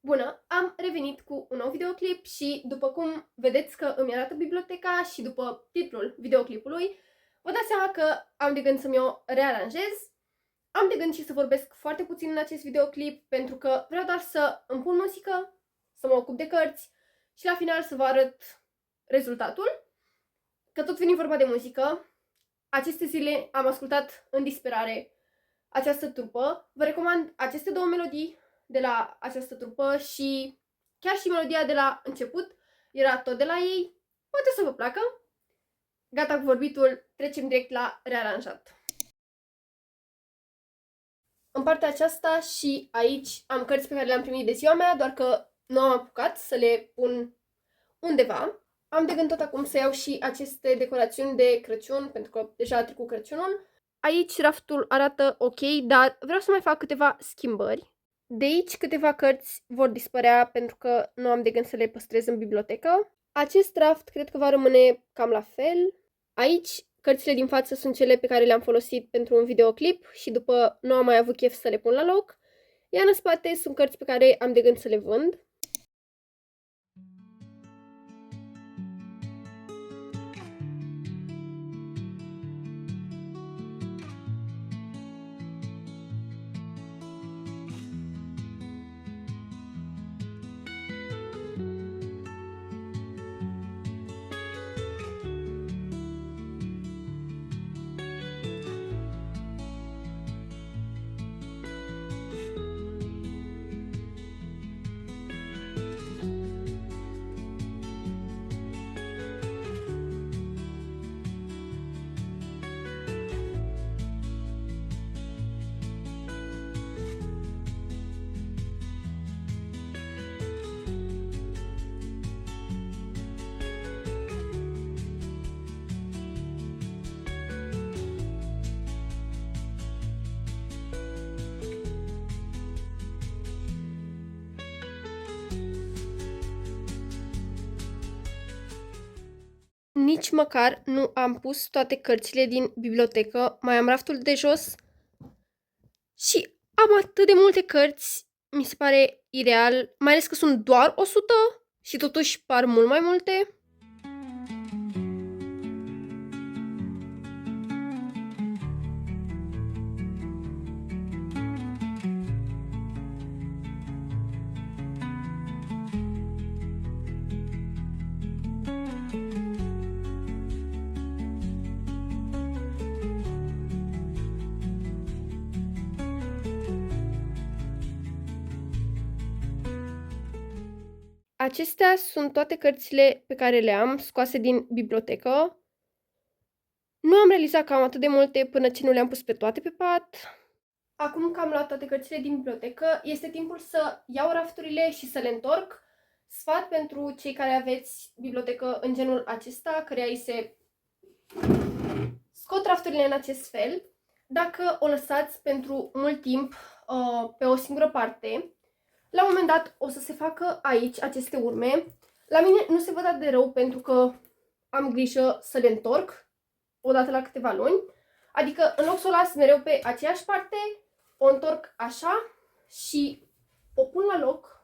Bună! Am revenit cu un nou videoclip și după cum vedeți că îmi arată biblioteca și după titlul videoclipului, vă dați seama că am de gând să-mi o rearanjez. Am de gând și să vorbesc foarte puțin în acest videoclip pentru că vreau doar să îmi pun muzică, să mă ocup de cărți și la final să vă arăt rezultatul. Că tot veni vorba de muzică, aceste zile am ascultat în disperare această trupă. Vă recomand aceste două melodii de la această trupă și chiar și melodia de la început era tot de la ei. Poate să vă placă. Gata cu vorbitul, trecem direct la rearanjat. În partea aceasta și aici am cărți pe care le-am primit de ziua mea, doar că nu am apucat să le pun undeva. Am de gând tot acum să iau și aceste decorațiuni de Crăciun, pentru că deja a trecut Crăciunul. Aici raftul arată ok, dar vreau să mai fac câteva schimbări. De aici câteva cărți vor dispărea pentru că nu am de gând să le păstrez în bibliotecă. Acest raft cred că va rămâne cam la fel. Aici cărțile din față sunt cele pe care le-am folosit pentru un videoclip și după nu am mai avut chef să le pun la loc. Iar în spate sunt cărți pe care am de gând să le vând. Nici măcar nu am pus toate cărțile din bibliotecă, mai am raftul de jos și am atât de multe cărți, mi se pare ireal, mai ales că sunt doar 100 și totuși par mult mai multe. Acestea sunt toate cărțile pe care le am scoase din bibliotecă. Nu am realizat că am atât de multe până ce nu le-am pus pe toate pe pat. Acum că am luat toate cărțile din bibliotecă, este timpul să iau rafturile și să le întorc. Sfat pentru cei care aveți bibliotecă în genul acesta, căreia îi se scot rafturile în acest fel. Dacă o lăsați pentru mult timp pe o singură parte, la un moment dat o să se facă aici aceste urme. La mine nu se văd atât de rău pentru că am grijă să le întorc odată la câteva luni. Adică în loc să o las mereu pe aceeași parte, o întorc așa și o pun la loc.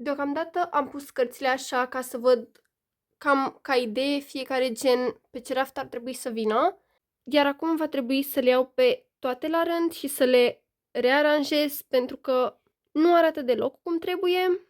Deocamdată am pus cărțile așa ca să văd cam ca idee fiecare gen pe ce raft ar trebui să vină, iar acum va trebui să le iau pe toate la rând și să le rearanjez pentru că nu arată deloc cum trebuie.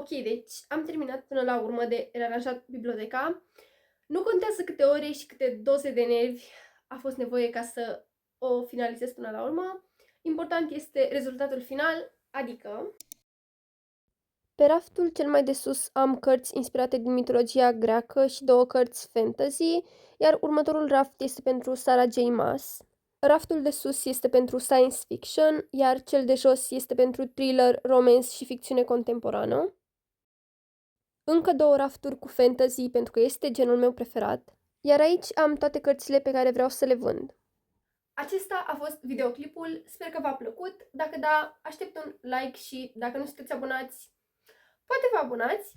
Ok, deci am terminat până la urmă de rearanjat biblioteca. Nu contează câte ore și câte doze de nervi a fost nevoie ca să o finalizez până la urmă. Important este rezultatul final, adică... Pe raftul cel mai de sus am cărți inspirate din mitologia greacă și 2 cărți fantasy, iar următorul raft este pentru Sarah J. Maas. Raftul de sus este pentru science fiction, iar cel de jos este pentru thriller, romance și ficțiune contemporană. Încă 2 rafturi cu fantasy pentru că este genul meu preferat, iar aici am toate cărțile pe care vreau să le vând. Acesta a fost videoclipul, sper că v-a plăcut. Dacă da, aștept un like și dacă nu sunteți abonați, poate vă abonați.